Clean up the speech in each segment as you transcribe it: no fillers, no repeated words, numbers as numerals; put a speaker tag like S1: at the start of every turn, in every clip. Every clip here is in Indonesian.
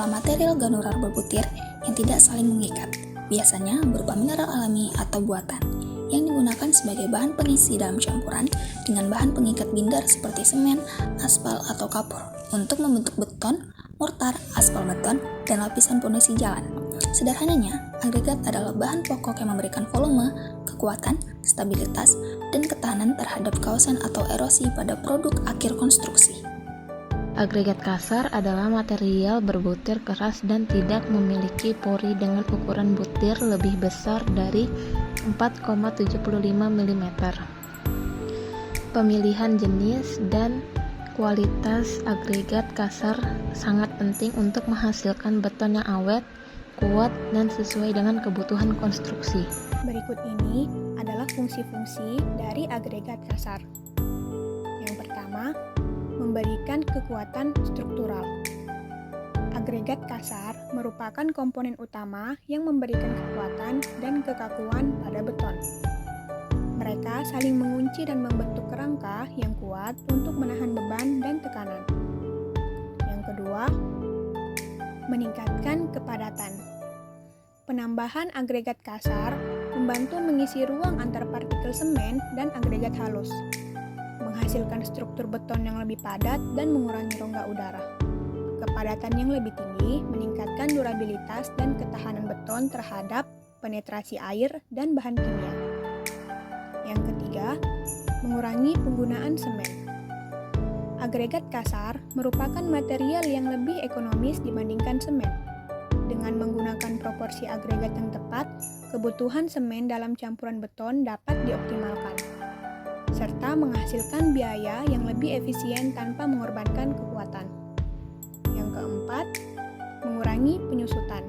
S1: adalah material granular berbutir yang tidak saling mengikat, biasanya berupa mineral alami atau buatan, yang digunakan sebagai bahan pengisi dalam campuran dengan bahan pengikat binder seperti semen, aspal, atau kapur untuk membentuk beton, mortar, aspal beton, dan lapisan fondasi jalan. Sederhananya, agregat adalah bahan pokok yang memberikan volume, kekuatan, stabilitas, dan ketahanan terhadap kawasan atau erosi pada produk akhir konstruksi.
S2: Agregat kasar adalah material berbutir keras dan tidak memiliki pori dengan ukuran butir lebih besar dari 4,75 mm. Pemilihan jenis dan kualitas agregat kasar sangat penting untuk menghasilkan beton yang awet, kuat, dan sesuai dengan kebutuhan konstruksi.
S3: Berikut ini adalah fungsi-fungsi dari agregat kasar. Yang pertama, memberikan kekuatan struktural. Agregat kasar merupakan komponen utama yang memberikan kekuatan dan kekakuan pada beton. Mereka saling mengunci dan membentuk kerangka yang kuat untuk menahan beban dan tekanan. Yang kedua, meningkatkan kepadatan. Penambahan agregat kasar membantu mengisi ruang antar partikel semen dan agregat halus, menghasilkan struktur beton yang lebih padat dan mengurangi rongga udara. Kepadatan yang lebih tinggi meningkatkan durabilitas dan ketahanan beton terhadap penetrasi air dan bahan kimia. Yang ketiga, mengurangi penggunaan semen. Agregat kasar merupakan material yang lebih ekonomis dibandingkan semen. Dengan menggunakan proporsi agregat yang tepat, kebutuhan semen dalam campuran beton dapat dioptimalkan, serta menghasilkan biaya yang lebih efisien tanpa mengorbankan kekuatan. Yang keempat, mengurangi penyusutan.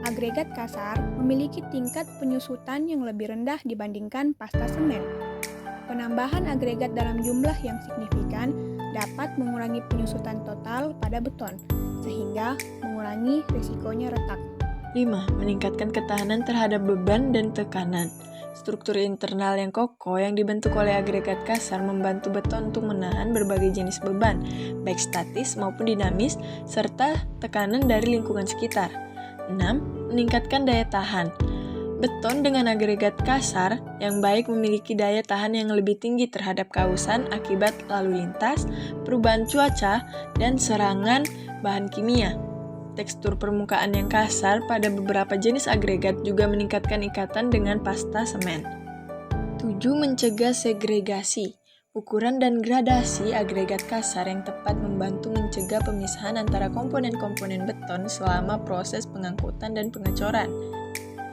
S3: Agregat kasar memiliki tingkat penyusutan yang lebih rendah dibandingkan pasta semen. Penambahan agregat dalam jumlah yang signifikan dapat mengurangi penyusutan total pada beton, sehingga mengurangi risikonya retak.
S4: 5. Meningkatkan ketahanan terhadap beban dan tekanan. Struktur internal yang kokoh yang dibentuk oleh agregat kasar membantu beton untuk menahan berbagai jenis beban, baik statis maupun dinamis, serta tekanan dari lingkungan sekitar. 6. Meningkatkan daya tahan. Beton dengan agregat kasar yang baik memiliki daya tahan yang lebih tinggi terhadap kausan akibat lalu lintas, perubahan cuaca, dan serangan bahan kimia. Tekstur permukaan yang kasar pada beberapa jenis agregat juga meningkatkan ikatan dengan pasta semen. 7. Mencegah segregasi. Ukuran dan gradasi agregat kasar yang tepat membantu mencegah pemisahan antara komponen-komponen beton selama proses pengangkutan dan pengecoran.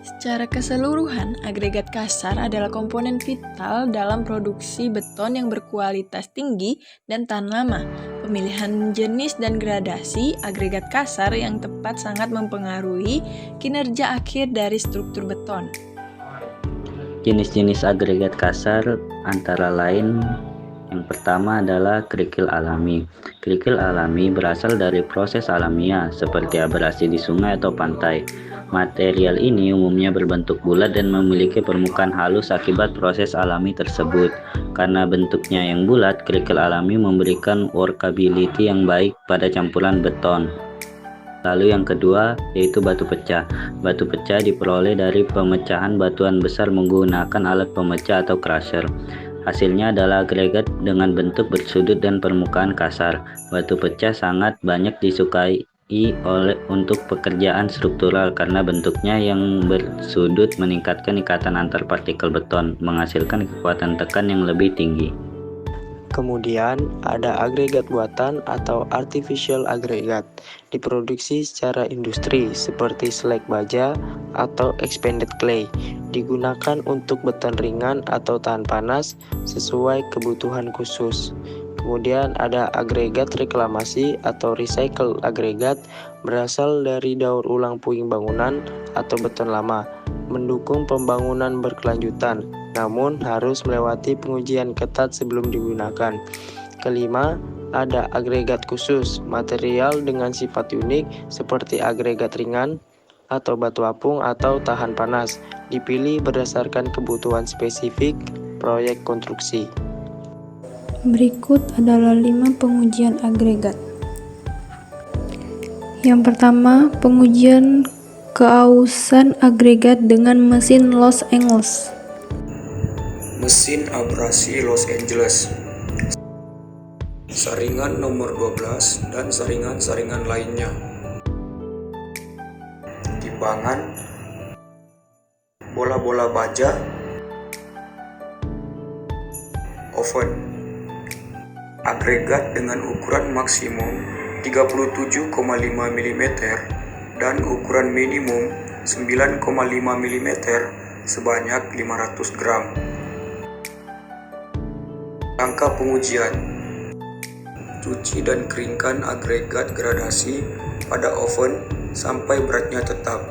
S4: Secara keseluruhan, agregat kasar adalah komponen vital dalam produksi beton yang berkualitas tinggi dan tahan lama. Pemilihan jenis dan gradasi agregat kasar yang tepat sangat mempengaruhi kinerja akhir dari struktur beton.
S5: Jenis-jenis agregat kasar antara lain yang pertama adalah kerikil alami. Kerikil alami berasal dari proses alamiah seperti abrasi di sungai atau pantai. Material ini umumnya berbentuk bulat dan memiliki permukaan halus akibat proses alami tersebut. Karena bentuknya yang bulat, kerikil alami memberikan workability yang baik pada campuran beton. Lalu yang kedua yaitu batu pecah. Batu pecah diperoleh dari pemecahan batuan besar menggunakan alat pemecah atau crusher. Hasilnya adalah agregat dengan bentuk bersudut dan permukaan kasar. Batu pecah sangat banyak disukai untuk pekerjaan struktural karena bentuknya yang bersudut meningkatkan ikatan antar partikel beton, menghasilkan kekuatan tekan yang lebih tinggi.
S6: Kemudian ada agregat buatan atau artificial aggregate, diproduksi secara industri seperti slag baja atau expanded clay, digunakan untuk beton ringan atau tahan panas sesuai kebutuhan khusus. Kemudian ada agregat reklamasi atau recycle agregat, berasal dari daur ulang puing bangunan atau beton lama, mendukung pembangunan berkelanjutan, namun harus melewati pengujian ketat sebelum digunakan. Kelima, ada agregat khusus, material dengan sifat unik seperti agregat ringan atau batu apung atau tahan panas, dipilih berdasarkan kebutuhan spesifik proyek konstruksi.
S7: Berikut adalah 5 pengujian agregat. Yang pertama, pengujian keausan agregat dengan mesin Los Angeles.
S8: Mesin abrasi Los Angeles, saringan nomor 12 dan saringan-saringan lainnya. Timbangan bola-bola baja, oven, agregat dengan ukuran maksimum 37,5 mm dan ukuran minimum 9,5 mm sebanyak 500 gram. Rangka pengujian: cuci dan keringkan agregat gradasi pada oven sampai beratnya tetap.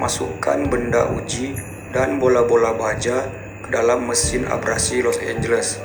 S8: Masukkan benda uji dan bola-bola baja ke dalam mesin abrasi Los Angeles.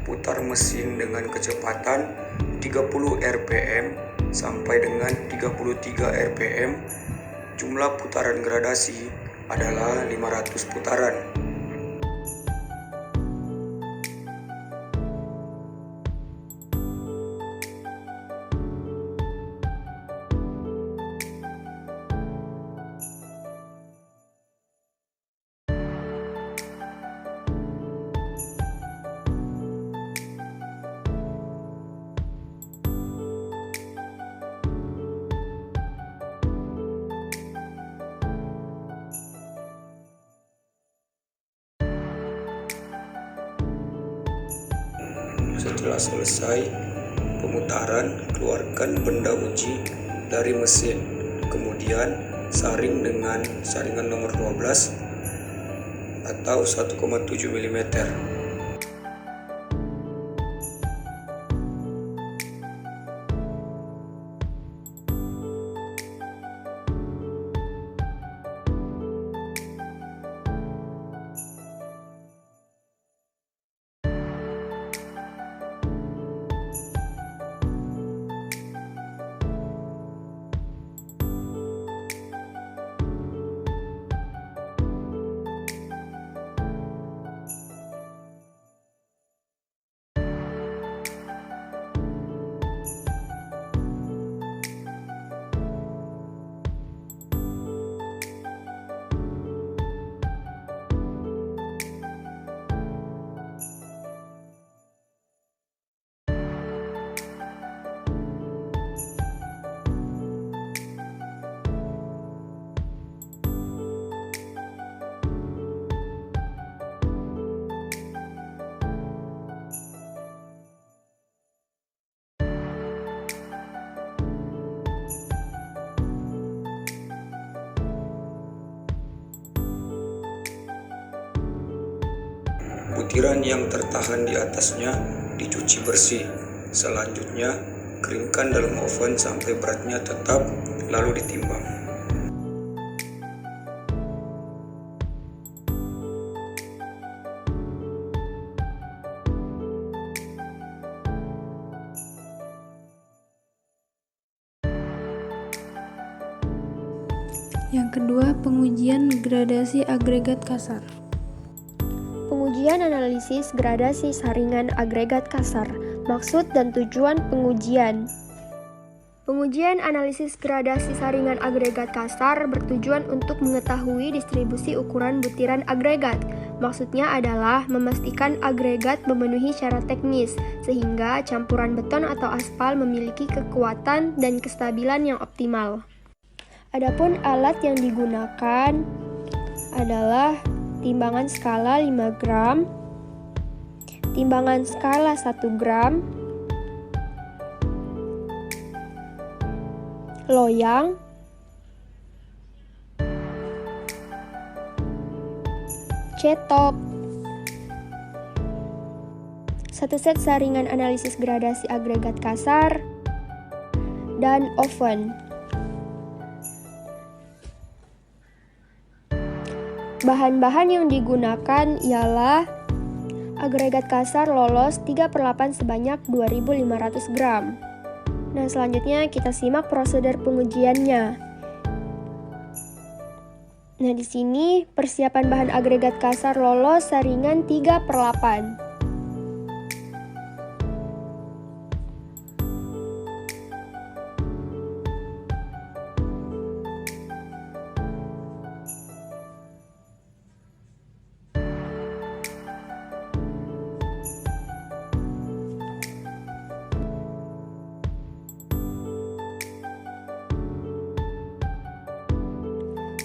S8: Putar mesin dengan kecepatan 30 rpm sampai dengan 33 rpm. Jumlah putaran gradasi adalah 500 putaran. Setelah selesai pemutaran, keluarkan benda uji dari mesin. Kemudian saring dengan saringan nomor 12 atau 1,7 mm. butiran yang tertahan di atasnya dicuci bersih. Selanjutnya, keringkan dalam oven sampai beratnya tetap, lalu ditimbang.
S7: Yang kedua, pengujian gradasi agregat kasar.
S9: Pengujian analisis gradasi saringan agregat kasar. Maksud dan tujuan pengujian. Pengujian analisis gradasi saringan agregat kasar bertujuan untuk mengetahui distribusi ukuran butiran agregat. Maksudnya adalah memastikan agregat memenuhi syarat teknis, sehingga campuran beton atau aspal memiliki kekuatan dan kestabilan yang optimal. Adapun alat yang digunakan adalah timbangan skala 5 gram, timbangan skala 1 gram, loyang, cetok, 1 set saringan analisis gradasi agregat kasar, dan oven. Bahan-bahan yang digunakan ialah agregat kasar lolos 3/8 sebanyak 2.500 gram. Nah, selanjutnya kita simak prosedur pengujiannya. Nah, di sini persiapan bahan agregat kasar lolos saringan 3/8.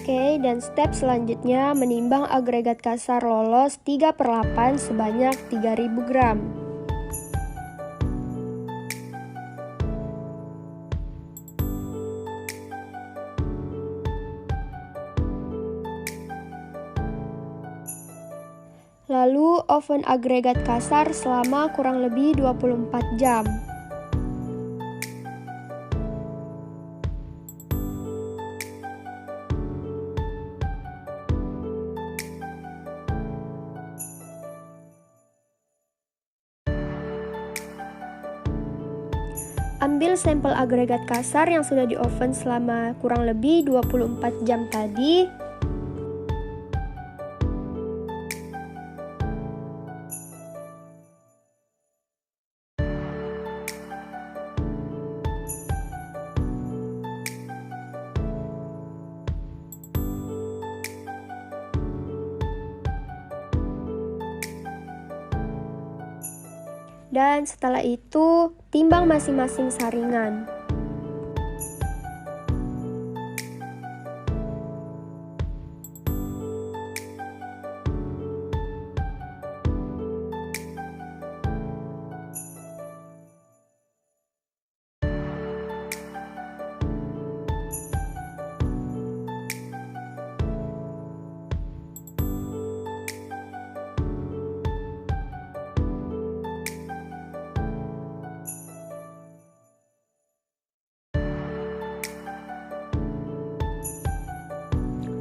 S9: Oke, dan step selanjutnya menimbang agregat kasar lolos 3/8 sebanyak 3.000 gram. Lalu oven agregat kasar selama kurang lebih 24 jam. Ambil sampel agregat kasar yang sudah di oven selama kurang lebih 24 jam tadi. Dan setelah itu, timbang masing-masing saringan.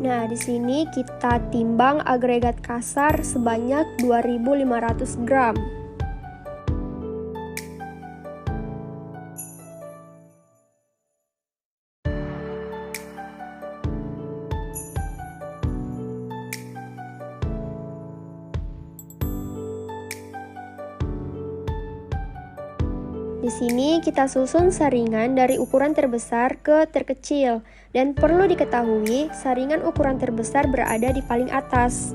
S9: Nah, di sini kita timbang agregat kasar sebanyak 2.500 gram. Di sini kita susun saringan dari ukuran terbesar ke terkecil, dan perlu diketahui saringan ukuran terbesar berada di paling atas.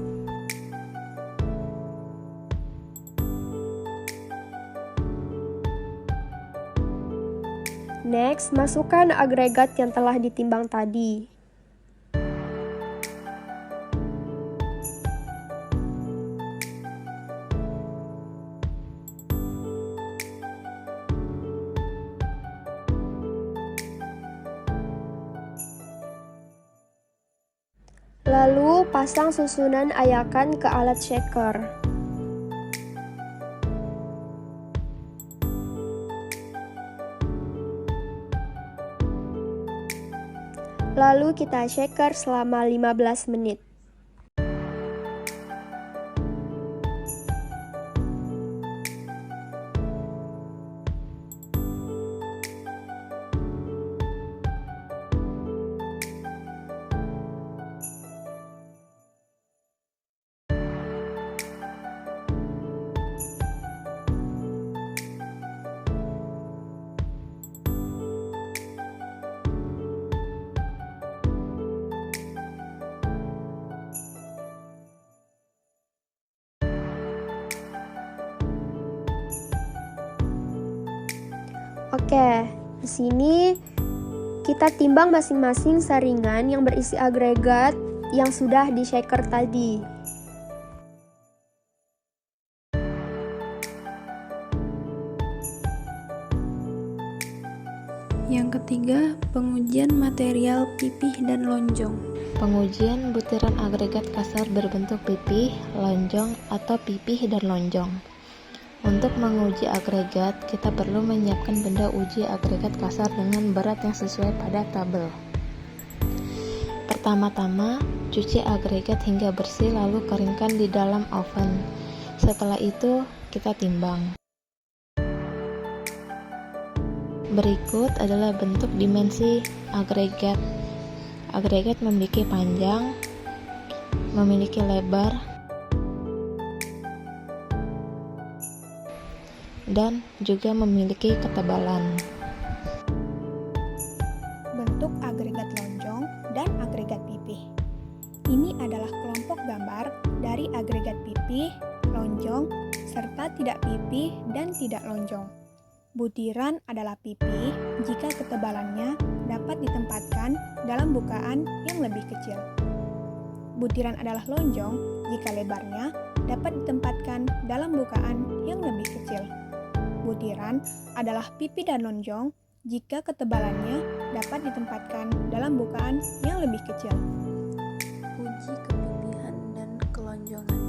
S9: Next, masukkan agregat yang telah ditimbang tadi. Lalu pasang susunan ayakan ke alat shaker. Lalu kita shaker selama 15 menit. Oke, di sini kita timbang masing-masing saringan yang berisi agregat yang sudah di shaker tadi.
S7: Yang ketiga, pengujian material pipih dan lonjong.
S2: Pengujian butiran agregat kasar berbentuk pipih, lonjong, atau pipih dan lonjong. Untuk menguji agregat, kita perlu menyiapkan benda uji agregat kasar dengan berat yang sesuai pada tabel. Pertama-tama, cuci agregat hingga bersih lalu keringkan di dalam oven. Setelah itu, kita timbang. Berikut adalah bentuk dimensi agregat. Agregat memiliki panjang, memiliki lebar, dan juga memiliki ketebalan.
S3: Bentuk agregat lonjong dan agregat pipih. Ini adalah kelompok gambar dari agregat pipih, lonjong, serta tidak pipih dan tidak lonjong. Butiran adalah pipih jika ketebalannya dapat ditempatkan dalam bukaan yang lebih kecil. Butiran adalah lonjong jika lebarnya dapat ditempatkan dalam bukaan yang lebih kecil. Butiran adalah pipih dan lonjong jika ketebalannya dapat ditempatkan dalam bukaan yang lebih kecil.
S7: Uji kepipihan dan kelonjongan.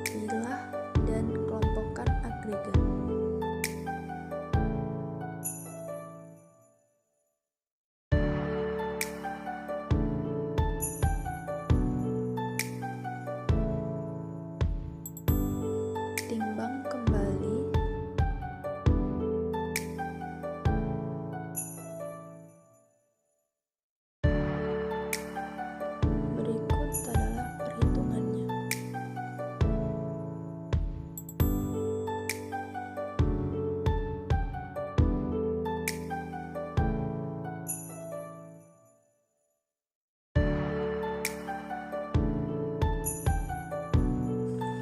S7: Pilah dan kelompokkan agregat. Timbang kembali. Berikut adalah perhitungannya.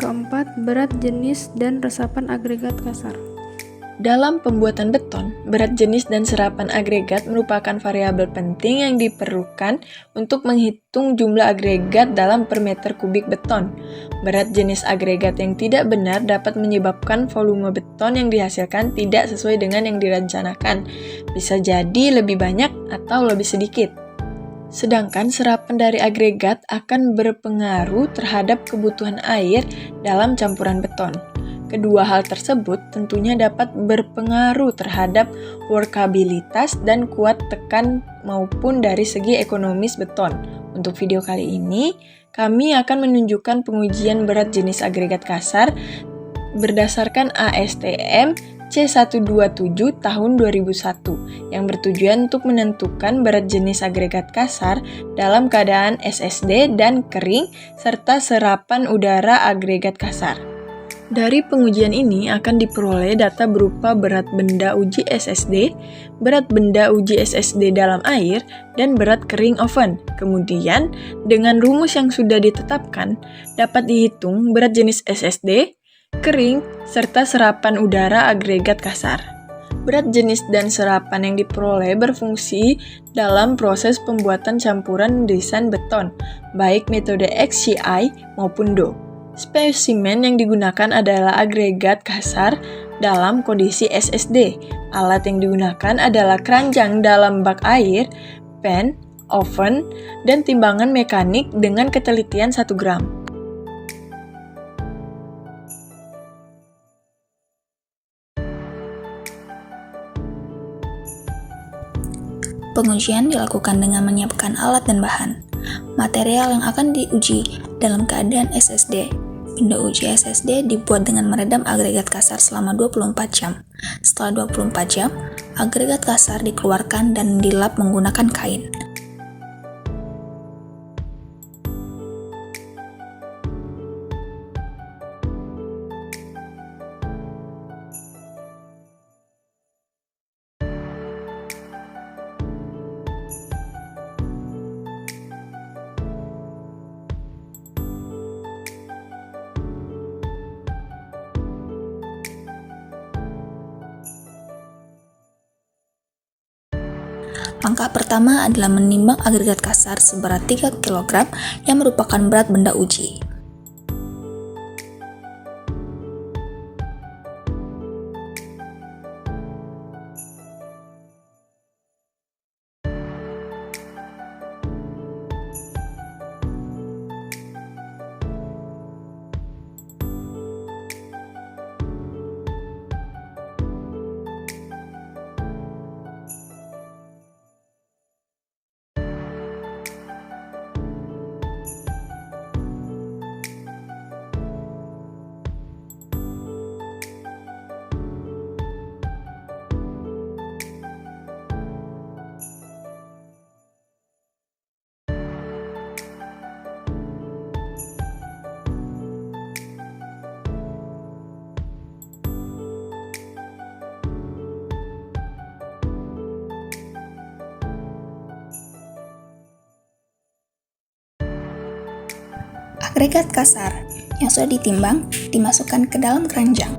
S7: Keempat, berat jenis dan resapan agregat kasar.
S4: Dalam pembuatan beton, berat jenis dan serapan agregat merupakan variabel penting yang diperlukan untuk menghitung jumlah agregat dalam per meter kubik beton. Berat jenis agregat yang tidak benar dapat menyebabkan volume beton yang dihasilkan tidak sesuai dengan yang direncanakan. Bisa jadi lebih banyak atau lebih sedikit. Sedangkan serapan dari agregat akan berpengaruh terhadap kebutuhan air dalam campuran beton. Kedua hal tersebut tentunya dapat berpengaruh terhadap workabilitas dan kuat tekan maupun dari segi ekonomis beton. Untuk video kali ini, kami akan menunjukkan pengujian berat jenis agregat kasar berdasarkan ASTM C127 tahun 2001 yang bertujuan untuk menentukan berat jenis agregat kasar dalam keadaan SSD dan kering serta serapan udara agregat kasar. Dari pengujian ini akan diperoleh data berupa berat benda uji SSD, berat benda uji SSD dalam air, dan berat kering oven. Kemudian, dengan rumus yang sudah ditetapkan, dapat dihitung berat jenis SSD, kering, serta serapan udara agregat kasar. Berat jenis dan serapan yang diperoleh berfungsi dalam proses pembuatan campuran desain beton, baik metode XCI maupun DO. Spesimen yang digunakan adalah agregat kasar dalam kondisi SSD. Alat yang digunakan adalah keranjang dalam bak air, pan, oven, dan timbangan mekanik dengan ketelitian 1 gram.
S1: pengujian dilakukan dengan menyiapkan alat dan bahan. Material yang akan diuji dalam keadaan SSD. Benda uji SSD dibuat dengan meredam agregat kasar selama 24 jam. Setelah 24 jam, agregat kasar dikeluarkan dan dilap menggunakan kain. Langkah pertama adalah menimbang agregat kasar seberat 3 kg yang merupakan berat benda uji. Agregat kasar yang sudah ditimbang dimasukkan ke dalam keranjang.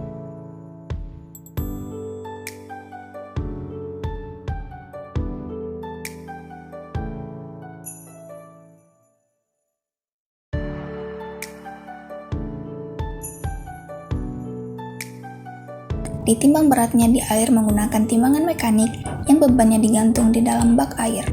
S1: Ditimbang beratnya di air menggunakan timbangan mekanik yang bebannya digantung di dalam bak air.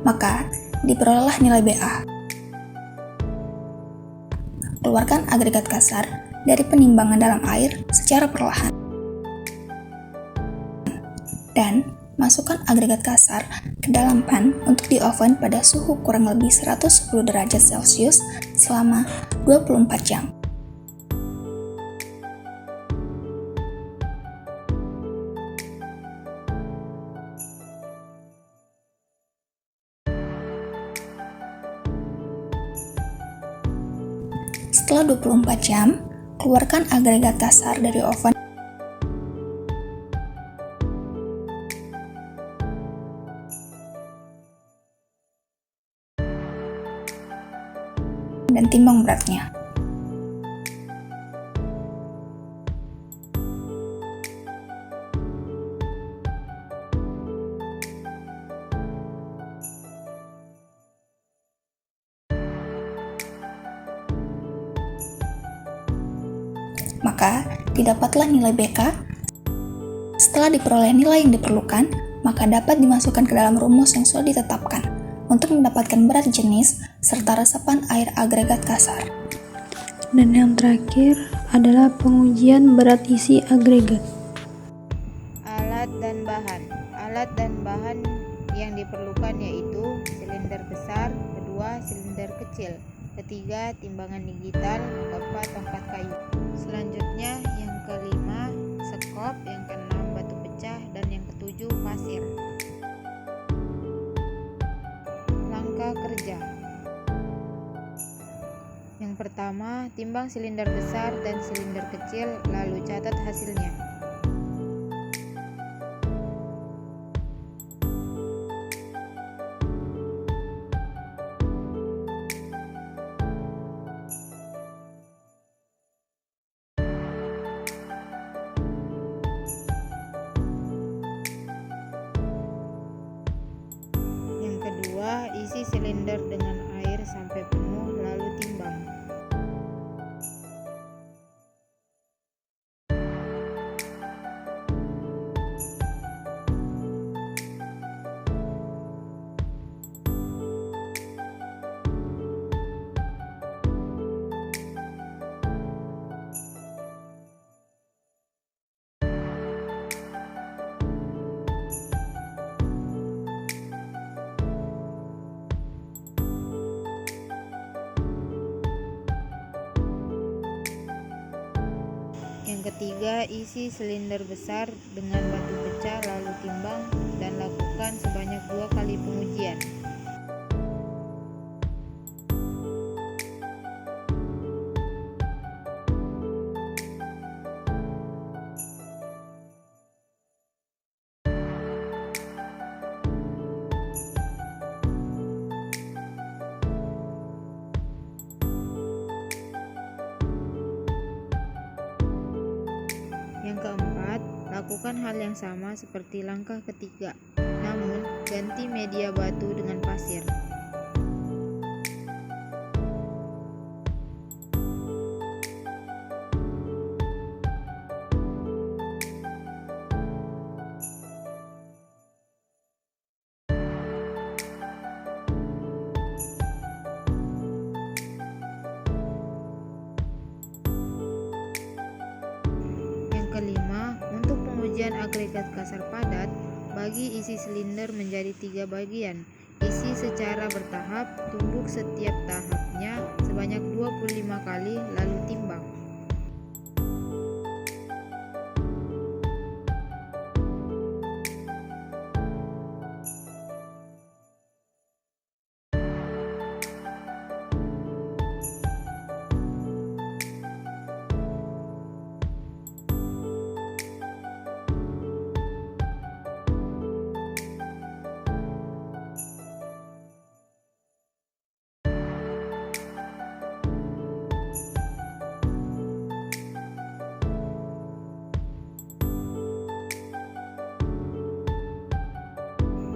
S1: Maka diperolehlah nilai BA. Keluarkan agregat kasar dari penimbangan dalam air secara perlahan. Dan masukkan agregat kasar ke dalam pan untuk di oven pada suhu kurang lebih 110 derajat Celcius selama 24 jam. Setelah 24 jam, keluarkan agregat kasar dari oven dan timbang beratnya. Maka didapatlah nilai BK. Setelah diperoleh nilai yang diperlukan, maka dapat dimasukkan ke dalam rumus yang sudah ditetapkan untuk mendapatkan berat jenis serta resapan air agregat kasar.
S7: Dan yang terakhir adalah pengujian berat isi agregat.
S2: Alat dan bahan. Alat dan bahan yang diperlukan yaitu silinder besar, kedua silinder kecil, ketiga timbangan digital, keempat tongkat kayu. Selanjutnya yang kelima sekop, yang keenam batu pecah, dan yang ketujuh pasir. Langkah kerja. pertama, timbang silinder besar dan silinder kecil, lalu catat hasilnya. Yang kedua, isi silinder dengan air sampai penuh lalu timbang. Yang ketiga, isi silinder besar dengan batu pecah lalu timbang dan lakukan sebanyak 2 kali pengujian. Yang keempat, lakukan hal yang sama seperti langkah ketiga, namun ganti media batu dengan pasir. Kelima, untuk pengujian agregat kasar padat, bagi isi silinder menjadi 3 bagian. Isi secara bertahap, tumbuk setiap tahapnya sebanyak 25 kali, lalu timbang.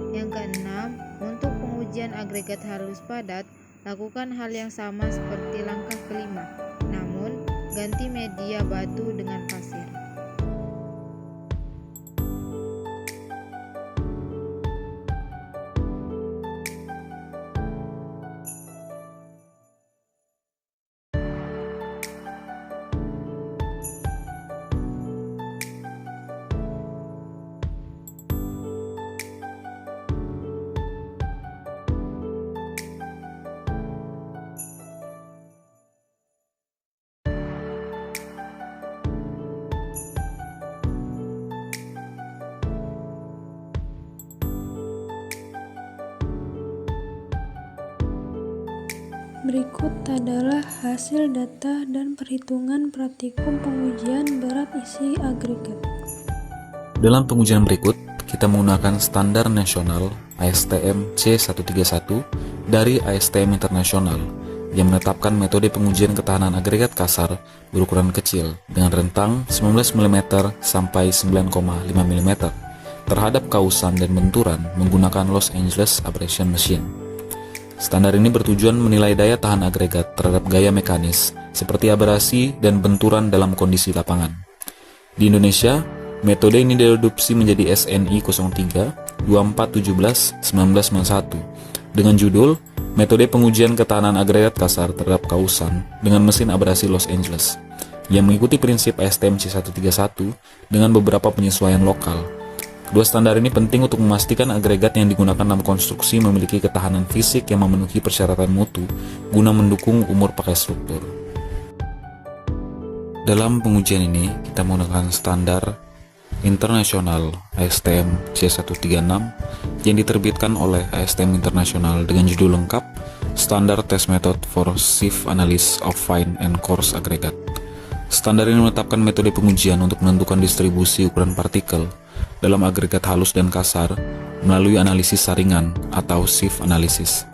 S2: Yang keenam, untuk pengujian agregat halus padat, lakukan hal yang sama seperti langkah kelima, namun ganti media batu dengan pasir.
S7: Berikut adalah hasil data dan perhitungan praktikum pengujian berat isi agregat.
S10: Dalam pengujian berikut, kita menggunakan standar nasional ASTM C131 dari ASTM internasional yang menetapkan metode pengujian ketahanan agregat kasar berukuran kecil dengan rentang 19 mm sampai 9,5 mm terhadap kausan dan benturan menggunakan Los Angeles Abrasion Machine. Standar ini bertujuan menilai daya tahan agregat terhadap gaya mekanis seperti abrasi dan benturan dalam kondisi lapangan. Di Indonesia, metode ini diadopsi menjadi SNI 03 2417 1991 dengan judul Metode Pengujian Ketahanan Agregat Kasar Terhadap Kausan dengan Mesin Abrasi Los Angeles yang mengikuti prinsip ASTM C131 dengan beberapa penyesuaian lokal. Kedua standar ini penting untuk memastikan agregat yang digunakan dalam konstruksi memiliki ketahanan fisik yang memenuhi persyaratan mutu guna mendukung umur pakai struktur. Dalam pengujian ini, kita menggunakan standar internasional ASTM C136 yang diterbitkan oleh ASTM Internasional dengan judul lengkap Standard Test Method for Sieve Analysis of Fine and Coarse Aggregate. Standar ini menetapkan metode pengujian untuk menentukan distribusi ukuran partikel dalam agregat halus dan kasar melalui analisis saringan atau sieve analysis.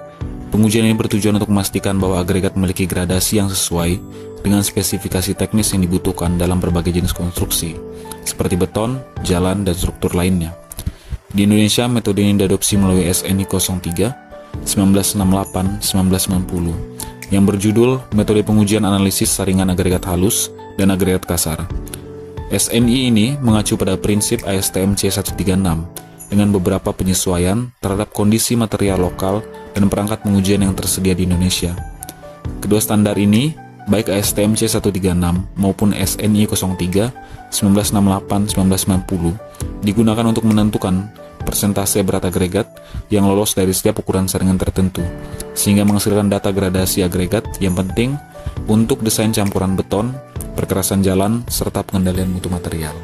S10: Pengujian ini bertujuan untuk memastikan bahwa agregat memiliki gradasi yang sesuai dengan spesifikasi teknis yang dibutuhkan dalam berbagai jenis konstruksi, seperti beton, jalan, dan struktur lainnya. Di Indonesia, metode ini diadopsi melalui SNI 03 1968-1990 yang berjudul Metode Pengujian Analisis Saringan Agregat Halus dan Agregat Kasar. SNI ini mengacu pada prinsip ASTM C136 dengan beberapa penyesuaian terhadap kondisi material lokal dan perangkat pengujian yang tersedia di Indonesia. Kedua standar ini, baik ASTM C136 maupun SNI 03 1968-1990, digunakan untuk menentukan persentase berat agregat yang lolos dari setiap ukuran saringan tertentu, sehingga menghasilkan data gradasi agregat yang penting untuk desain campuran beton, perkerasan jalan, serta pengendalian mutu material.